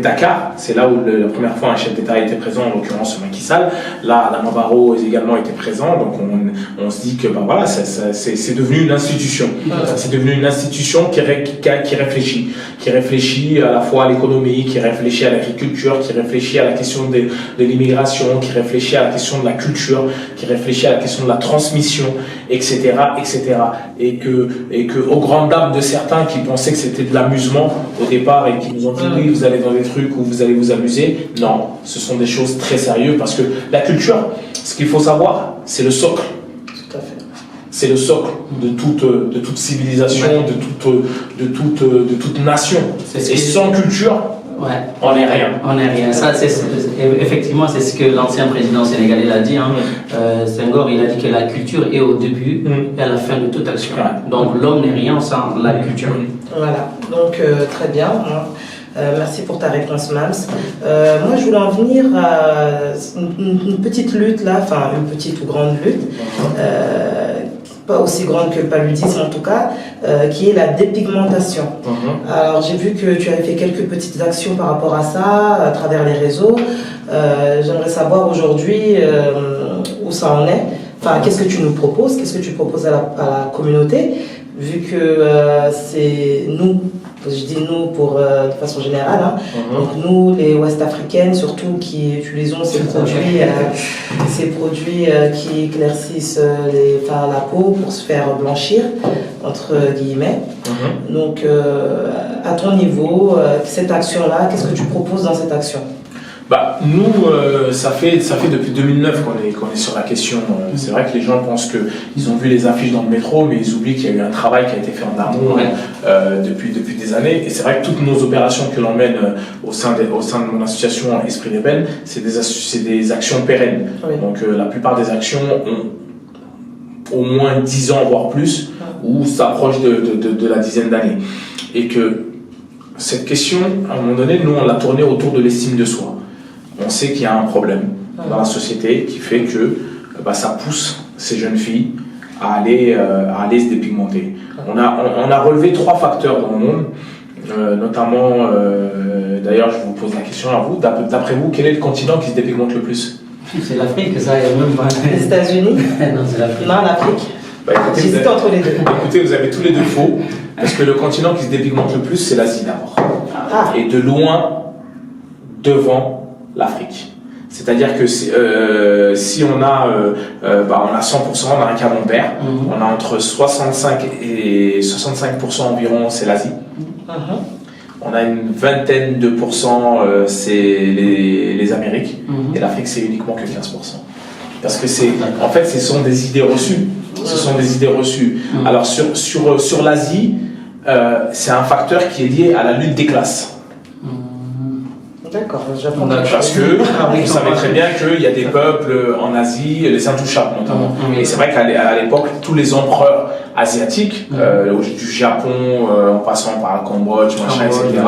Dakar. C'est là où la première fois un chef d'État a été présent, en l'occurrence Macky Sall. Là, Adama Barrow également été présent. Donc on se dit que c'est devenu une institution. C'est devenu une institution qui réfléchit à la fois à l'économie, qui réfléchit à l'agriculture, qui réfléchit à la question de l'immigration, qui réfléchit à la question de la culture, qui réfléchit à la question de la transmission, etc. Et que aux grandes dames de certains qui pensaient que c'était de l'amusement au départ et qui nous ont dit oui, vous allez dans des trucs où vous allez vous amuser. Non, ce sont des choses très sérieuses parce que la culture, ce qu'il faut savoir, c'est le socle. C'est le socle de toute civilisation, de toute nation. Et sans culture, on n'est rien. On n'est rien. Ça, effectivement, c'est ce que l'ancien président sénégalais a dit. Senghor, il a dit que la culture est au début et à la fin de toute action. Donc l'homme n'est rien sans la culture. Voilà, donc très bien. Merci pour ta réponse, Mams. Moi, je voulais en venir à une petite lutte là, enfin une petite ou grande lutte, pas aussi grande que le paludisme en tout cas, qui est la dépigmentation. Alors j'ai vu que tu avais fait quelques petites actions par rapport à ça, à travers les réseaux. J'aimerais savoir aujourd'hui où ça en est. Enfin, qu'est-ce que tu nous proposes? Qu'est-ce que tu proposes à la communauté? Vu que c'est nous, je dis nous de façon générale, hein, donc nous les Ouest-Africaines surtout qui utilisons ces produits qui éclaircissent la peau pour se faire blanchir, entre guillemets. Donc à ton niveau, cette action-là, qu'est-ce que tu proposes dans cette action? Bah, nous, ça fait depuis 2009 qu'on est sur la question. C'est vrai que les gens pensent qu'ils ont vu les affiches dans le métro, mais ils oublient qu'il y a eu un travail qui a été fait en amont depuis des années. Et c'est vrai que toutes nos opérations que l'on mène au sein de mon association Esprit Rebelle, c'est des actions pérennes. Donc la plupart des actions ont au moins 10 ans, voire plus, ou s'approchent de la dizaine d'années. Et que cette question, à un moment donné, nous, on l'a tournée autour de l'estime de soi. On sait qu'il y a un problème dans la société qui fait que ça pousse ces jeunes filles à aller se dépigmenter. On a relevé 3 facteurs dans le monde, notamment, d'ailleurs je vous pose la question à vous, d'après vous, quel est le continent qui se dépigmente le plus? C'est l'Afrique, ça, il y a même pas... Les États-Unis? Non, c'est l'Afrique. Non, l'Afrique. J'hésite entre les deux. Écoutez, vous avez tous les deux faux, parce que le continent qui se dépigmente le plus, c'est l'Asie d'abord. Et de loin, devant l'Afrique. C'est-à-dire que si on a 100%, on a un camembert, on a entre 65 et 65% environ, c'est l'Asie. On a une vingtaine de pourcents, c'est les Amériques, et l'Afrique, c'est uniquement que 15%. Parce que en fait, ce sont des idées reçues. Ce sont des idées reçues. Alors, sur l'Asie, c'est un facteur qui est lié à la lutte des classes. D'accord, j'apprends. Parce que vous savez très bien qu'il y a des peuples en Asie, les intouchables notamment. Et c'est vrai qu'à l'époque, tous les empereurs asiatiques, du Japon, en passant par le Cambodge, etc.,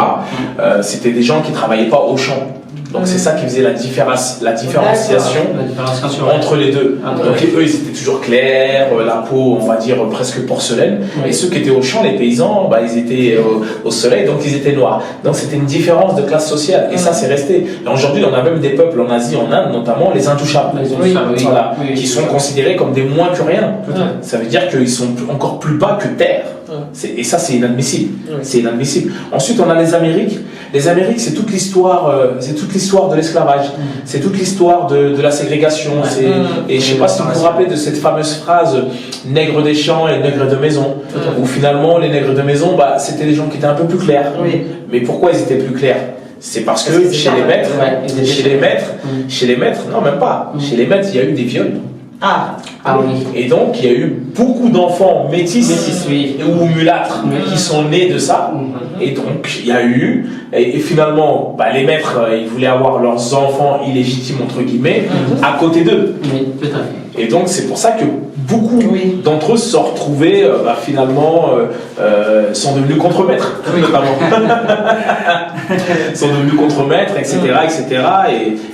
c'était des gens qui ne travaillaient pas au champ. Donc c'est ça qui faisait la différenciation entre les deux. Donc eux, ils étaient toujours clairs, la peau, on va dire, presque porcelaine. Et ceux qui étaient au champ, les paysans, ils étaient au soleil, donc ils étaient noirs. Donc c'était une différence de classe sociale. Et ça, c'est resté. Et aujourd'hui, on a même des peuples en Asie, en Inde, notamment les intouchables. Qui sont considérés comme des moins que rien. Ça veut dire qu'ils sont encore plus bas que terre. Et ça, c'est inadmissible. C'est inadmissible. Ensuite, on a les Amériques. Les Amériques, c'est toute l'histoire de l'esclavage. C'est toute l'histoire de la ségrégation. Et je ne sais pas si vous vous rappelez de cette fameuse phrase nègre des champs et nègre de maison, où finalement, les nègres de maison, c'était des gens qui étaient un peu plus clairs. Mais pourquoi ils étaient plus clairs? C'est parce que chez les maîtres, non, même pas. Chez les maîtres, il y a eu des viols. Oui. Et donc, il y a eu beaucoup d'enfants métis ou mulâtres qui sont nés de ça. Et donc, il y a eu, et finalement, les maîtres, ils voulaient avoir leurs enfants illégitimes, entre guillemets, à côté d'eux. Oui, tout à fait. Et donc, c'est pour ça que beaucoup d'entre eux se sont retrouvés, finalement, sont devenus contremaîtres, notamment. Sont devenus contremaîtres, etc., etc.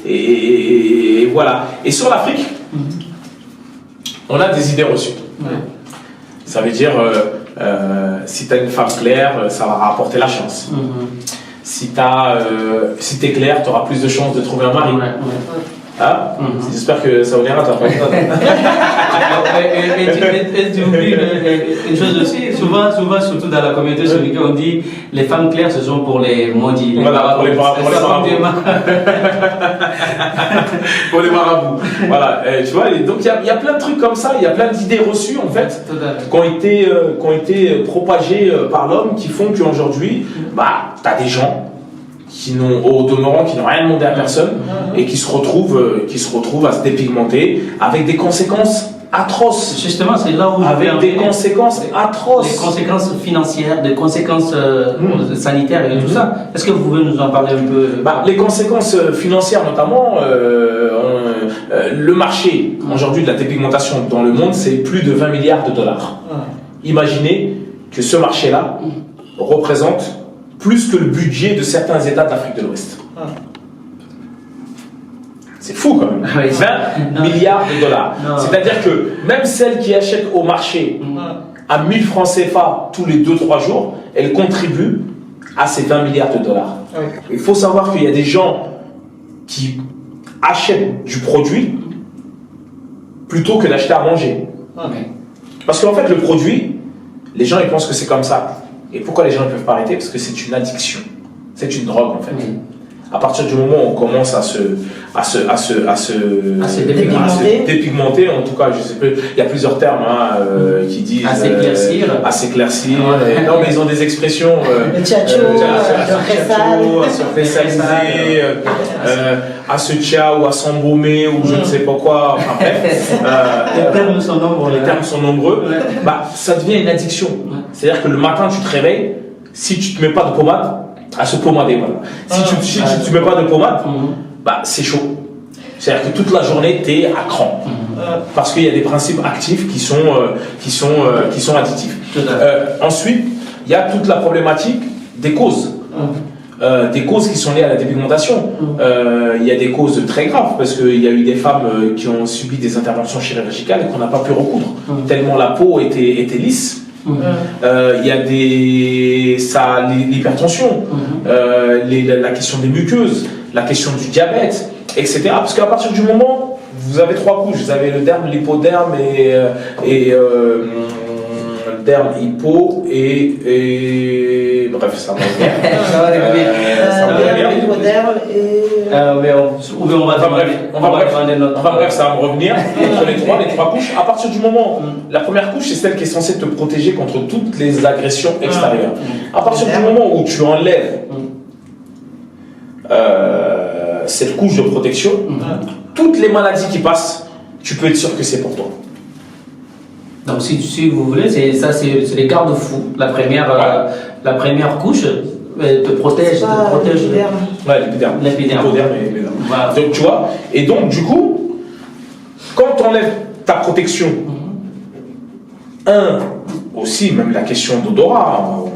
Et voilà. Et sur l'Afrique, on a des idées reçues. Ça veut dire, si tu as une femme claire, ça va rapporter la chance. Si t'es clair, tu auras plus de chances de trouver un mari. J'espère que ça vous ira, t'as pas Et tu oublies une chose aussi, souvent, surtout dans la communauté soninké, on dit les femmes claires, ce sont pour les maudits. Voilà, pour les marabouts. Pour les marabouts. Voilà, tu vois, donc il y a plein de trucs comme ça, il y a plein d'idées reçues en fait, qui ont été propagées par l'homme, qui font qu'aujourd'hui, t'as des gens qui au demeurant, qui n'ont rien demandé à personne et qui se retrouvent à se dépigmenter avec des conséquences atroces. Justement, c'est là où avec des conséquences atroces. Les conséquences financières, des conséquences sanitaires et tout ça. Est-ce que vous pouvez nous en parler un peu? Les conséquences financières notamment, le marché aujourd'hui de la dépigmentation dans le monde, c'est plus de 20 milliards de dollars. Imaginez que ce marché-là représente plus que le budget de certains États d'Afrique de l'Ouest. C'est fou quand même. 20 milliards de dollars. C'est-à-dire que même celle qui achète au marché à 1000 francs CFA tous les 2-3 jours, elle contribue à ces 20 milliards de dollars. Il faut savoir qu'il y a des gens qui achètent du produit plutôt que d'acheter à manger. Parce qu'en fait, le produit, les gens ils pensent que c'est comme ça. Et pourquoi les gens ne peuvent pas arrêter? Parce que c'est une addiction. C'est une drogue en fait. À partir du moment où on commence à se dépigmenter, en tout cas, je sais plus, il y a plusieurs termes qui disent à s'éclaircir. Non, mais ils ont des expressions. Le tchatcho, à se réaliser, à se tcha ou à s'embaumer ou je ne sais pas quoi. Enfin bref. Les termes sont nombreux. Les termes sont nombreux. Bah, ça devient une addiction. C'est-à-dire que le matin, tu te réveilles, si tu ne te mets pas de pommade, à se pommader, voilà. Si tu ne mets pas de pommade, bah, c'est chaud. C'est-à-dire que toute la journée, tu es à cran. Parce qu'il y a des principes actifs qui sont additifs. Ensuite, il y a toute la problématique des causes. Des causes qui sont liées à la dépigmentation. Il y a des causes très graves, parce qu'il y a eu des femmes qui ont subi des interventions chirurgicales et qu'on n'a pas pu recoudre, tellement la peau était lisse. Il y a l'hypertension, la question des muqueuses, la question du diabète, etc. Parce qu'à partir du moment, vous avez 3 couches, vous avez le derme, l'hypoderme et le derme, hypo et bref, ça va revenir. Ça va revenir. L'hypoderme et... Bref, ça va me revenir sur les trois couches. À partir du moment, la première couche, c'est celle qui est censée te protéger contre toutes les agressions extérieures. À partir du moment où tu enlèves cette couche de protection, toutes les maladies qui passent, tu peux être sûr que c'est pour toi. Donc si vous voulez, c'est les garde-fous. La première couche te protège. L'épiderme. L'épiderme. Voilà. Donc tu vois, et donc du coup, quand tu enlèves ta protection, aussi même la question d'odorat, on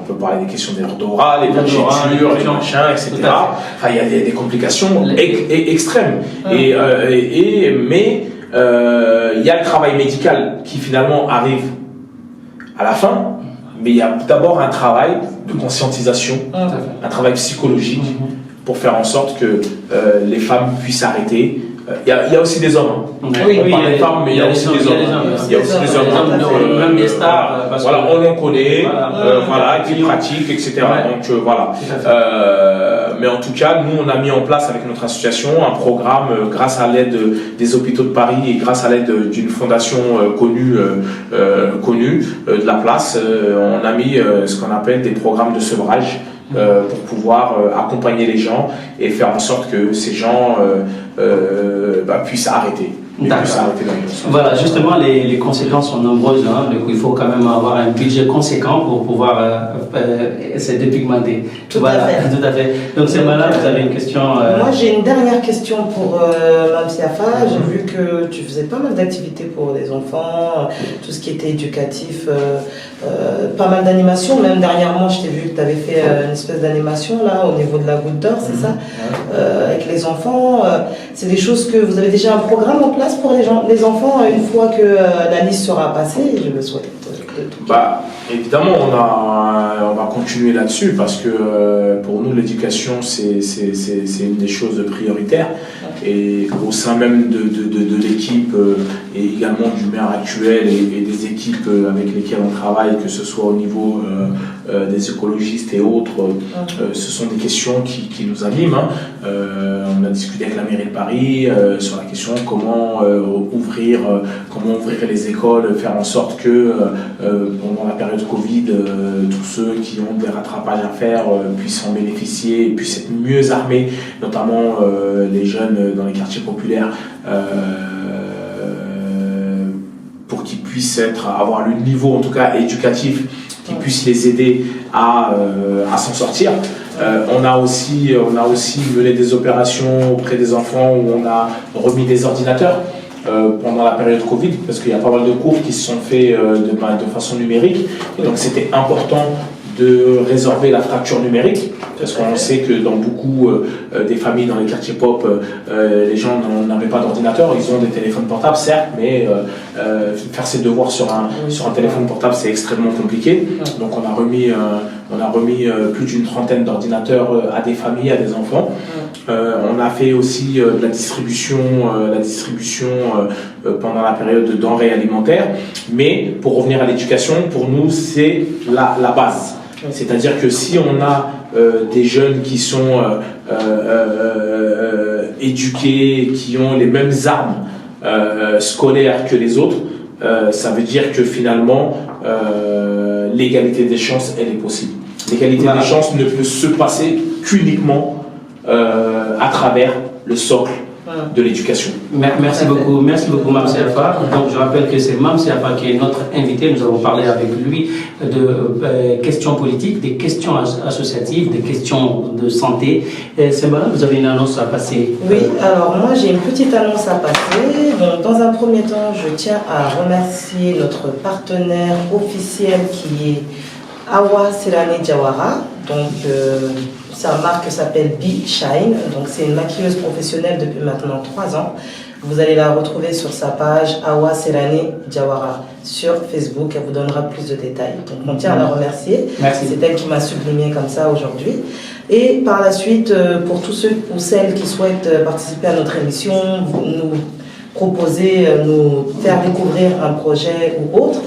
peut parler des questions d'odorat, les vergetures, les machins, etc. Enfin, il y a des complications extrêmes. Mais il y a le travail médical qui finalement arrive à la fin, mais il y a d'abord un travail de conscientisation, un travail psychologique pour faire en sorte que les femmes puissent arrêter. Il y a aussi des hommes. On parle des femmes, mais il y a aussi des hommes. Il y a aussi des hommes. Même des stars. Voilà, on en connaît, qui pratiquent, etc. Donc voilà. Mais en tout cas, nous, on a mis en place avec notre association un programme grâce à l'aide des hôpitaux de Paris et grâce à l'aide d'une fondation connue de la place. On a mis ce qu'on appelle des programmes de sevrage. Pour pouvoir accompagner les gens et faire en sorte que ces gens puissent arrêter. Voilà, justement, les conséquences sont nombreuses. Donc, il faut quand même avoir un budget conséquent pour pouvoir se dépigmenter. Tout à fait. Donc, c'est malade, vous avez une question Moi, j'ai une dernière question pour Mme Siafa. J'ai vu que tu faisais pas mal d'activités pour les enfants, tout ce qui était éducatif, pas mal d'animations. Même dernièrement, je t'ai vu que tu avais fait une espèce d'animation là, au niveau de la Goutte d'Or, c'est ça, avec les enfants. C'est des choses que vous avez déjà un programme en place pour les enfants une fois que la liste sera passée, je le souhaite. Évidemment, on va continuer là-dessus parce que pour nous, l'éducation, c'est une des choses prioritaires. Et au sein même de l'équipe et également du maire actuel et des équipes avec lesquelles on travaille, que ce soit au niveau des écologistes et autres, ce sont des questions qui nous animent. On a discuté avec la mairie de Paris sur la question comment ouvrir les écoles, faire en sorte que pendant la période Covid, tous ceux qui ont des rattrapages à faire puissent en bénéficier et puissent être mieux armés, notamment les jeunes dans les quartiers populaires, pour qu'ils puissent avoir le niveau, en tout cas éducatif, qui puisse les aider à s'en sortir. On a aussi mené des opérations auprès des enfants où on a remis des ordinateurs pendant la période Covid, parce qu'il y a pas mal de cours qui se sont faits de façon numérique, et donc c'était important de résorber la fracture numérique, parce qu'on sait que dans beaucoup des familles, dans les quartiers pop, les gens n'avaient pas d'ordinateur, ils ont des téléphones portables, certes, mais faire ses devoirs sur un téléphone portable, c'est extrêmement compliqué. Donc on a remis plus d'une trentaine d'ordinateurs à des familles, à des enfants. On a fait aussi de la distribution pendant la période de denrées alimentaires. Mais pour revenir à l'éducation, pour nous, c'est la base. C'est-à-dire que si on a des jeunes qui sont éduqués, qui ont les mêmes armes scolaires que les autres, ça veut dire que finalement, l'égalité des chances, elle est possible. L'égalité des chances ne peut se passer qu'uniquement à travers le socle de l'éducation. Merci beaucoup, Mame Siafa. Donc je rappelle que c'est Mame Siafa qui est notre invité. Nous avons parlé avec lui de questions politiques, des questions associatives, des questions de santé. Sembala, vous avez une annonce à passer. Oui, alors moi j'ai une petite annonce à passer. Donc, dans un premier temps, je tiens à remercier notre partenaire officiel qui est Awa Serani Jawara. Donc sa marque s'appelle Be Shine, donc c'est une maquilleuse professionnelle depuis maintenant 3 ans. Vous allez la retrouver sur sa page Awa Serani Jawara sur Facebook, elle vous donnera plus de détails. Donc on tient à la remercier. Merci. C'est elle qui m'a sublimé comme ça aujourd'hui. Et par la suite, pour tous ceux ou celles qui souhaitent participer à notre émission, nous proposer, nous faire découvrir un projet ou autre,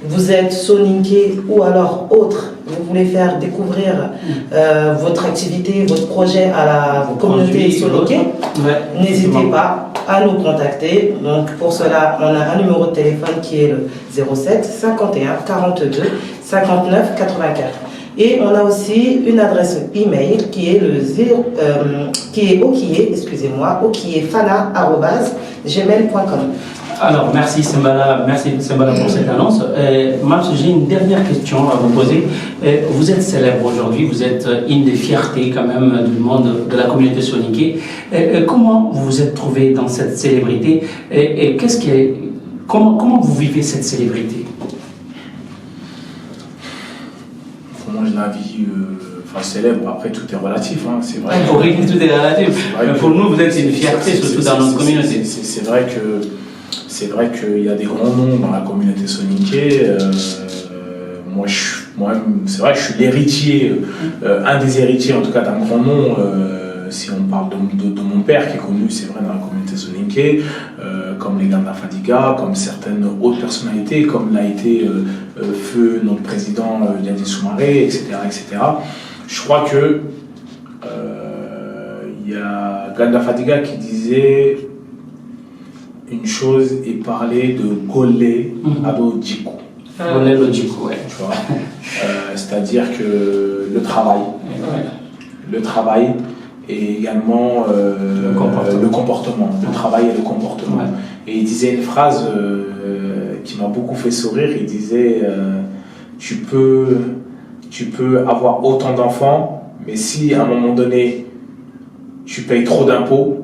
vous êtes soninké ou alors autre, vous voulez faire découvrir votre activité, votre projet à la communauté soninké, n'hésitez pas à nous contacter. Donc pour cela, on a un numéro de téléphone qui est le 07 51 42 59 84. Et on a aussi une adresse email qui est okiyefana@gmail.com. Alors, merci Sembala pour cette annonce. Mams, j'ai une dernière question à vous poser. Vous êtes célèbre aujourd'hui, vous êtes une des fiertés quand même du monde de la communauté soninké. Comment vous vous êtes trouvé dans cette célébrité et comment vous vivez cette célébrité? Comment je la vis célèbre, après tout est relatif, hein, c'est vrai. Pour lui, tout est relatif. Pour nous, vous êtes une fierté, surtout dans notre communauté. C'est vrai qu'il y a des grands noms dans la communauté soninké. Moi, c'est vrai que je suis l'héritier, un des héritiers en tout cas d'un grand nom. Si on parle de mon père qui est connu, c'est vrai, dans la communauté soninké, comme les Ganda Fadiga, comme certaines autres personnalités, comme l'a été Feu, notre président Diadi Soumaré, etc., etc. Je crois que il y a Ganda Fadiga qui disait une chose et parlait de Golé Ado Djikou. Golé Ado Djikou, ouais. Tu vois, c'est-à-dire que le travail et également le comportement, le travail et le comportement. Ouais. Et il disait une phrase qui m'a beaucoup fait sourire. Il disait tu peux avoir autant d'enfants, mais si à un moment donné tu payes trop d'impôts,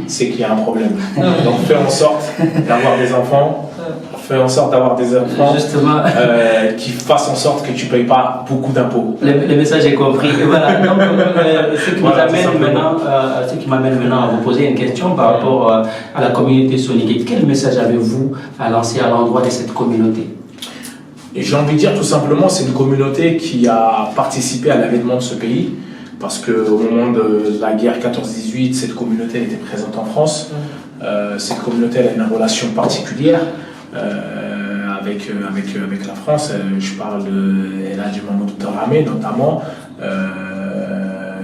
c'est qu'il y a un problème. Donc fais en sorte d'avoir des enfants. Fais en sorte d'avoir des enfants justement qui fassent en sorte que tu ne payes pas beaucoup d'impôts. Le message est compris. Et voilà. Donc, ce qui m'amène maintenant à vous poser une question par rapport à la communauté soninké. Quel message avez-vous à lancer à l'endroit de cette communauté? Et j'ai envie de dire tout simplement, c'est une communauté qui a participé à l'avènement de ce pays. Parce qu'au moment de la guerre 14-18, cette communauté était présente en France. Cette communauté elle a une relation particulière avec la France. Je parle de El Hadji Mamadou Dramé notamment,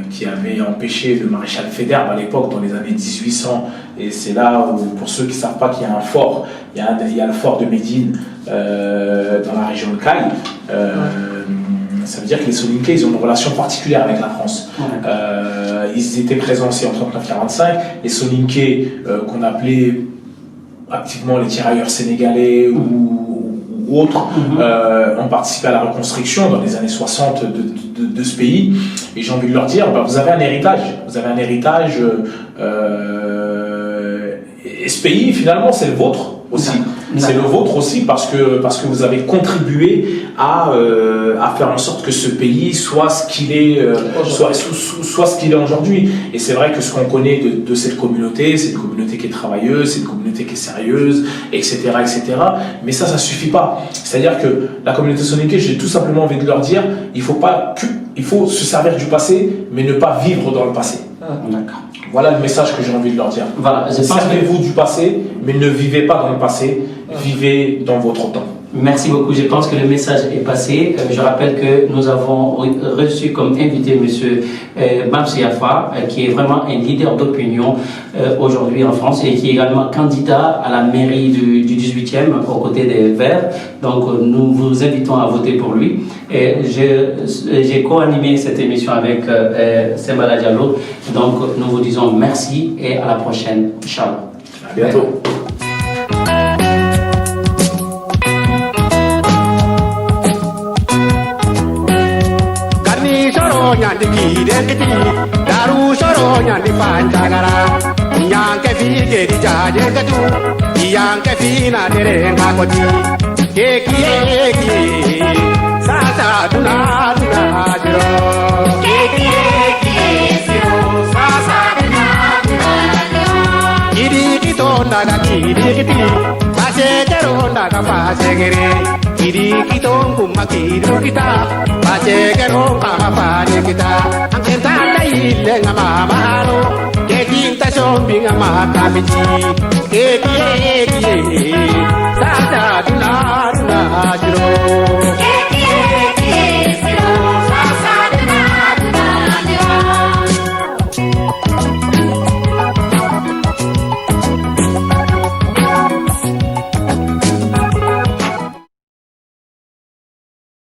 qui avait empêché le maréchal Faidherbe à l'époque, dans les années 1800. Et c'est là où, pour ceux qui ne savent pas qu'il y a un fort, il y a le fort de Médine dans la région de Caille. Ça veut dire que les soninké, ils ont une relation particulière avec la France. Ils étaient présents aussi en 39-45. Les soninké, qu'on appelait activement les tirailleurs sénégalais ou autres, ont participé à la reconstruction dans les années 60 de ce pays. Et j'ai envie de leur dire, vous avez un héritage. Vous avez un héritage. Et ce pays, finalement, c'est le vôtre aussi. C'est le vôtre aussi parce que vous avez contribué à faire en sorte que ce pays soit ce qu'il est, soit ce qu'il est aujourd'hui. Et c'est vrai que ce qu'on connaît de cette communauté, c'est une communauté qui est travailleuse, c'est une communauté qui est sérieuse, etc., etc. Mais ça suffit pas. C'est-à-dire que la communauté soninké, j'ai tout simplement envie de leur dire, il faut se servir du passé, mais ne pas vivre dans le passé. D'accord. Voilà le message que j'ai envie de leur dire. Voilà, servez-vous du passé, mais ne vivez pas dans le passé, vivez dans votre temps. Merci beaucoup. Je pense que le message est passé. Je rappelle que nous avons reçu comme invité M. Mame Siafa, qui est vraiment un leader d'opinion aujourd'hui en France et qui est également candidat à la mairie du 18e aux côtés des Verts. Donc nous vous invitons à voter pour lui. J'ai co-animé cette émission avec Sembala Diallo. Donc nous vous disons merci et à la prochaine. Inch'Allah. À bientôt. Nyandi kidekiti daru shoro nyandi panjagara nyanke fi gedi jaje katu yanke fi na dere ngakoti keki sasa duna jiro keki siro sasa duna kiri kitonda ga kiri kiti pase keronda ga pase gere kiri kitong kumakiru kita pase keronda ga pase kita angkenta ile ngama mahalo keki ta sombi ngama kamiji keki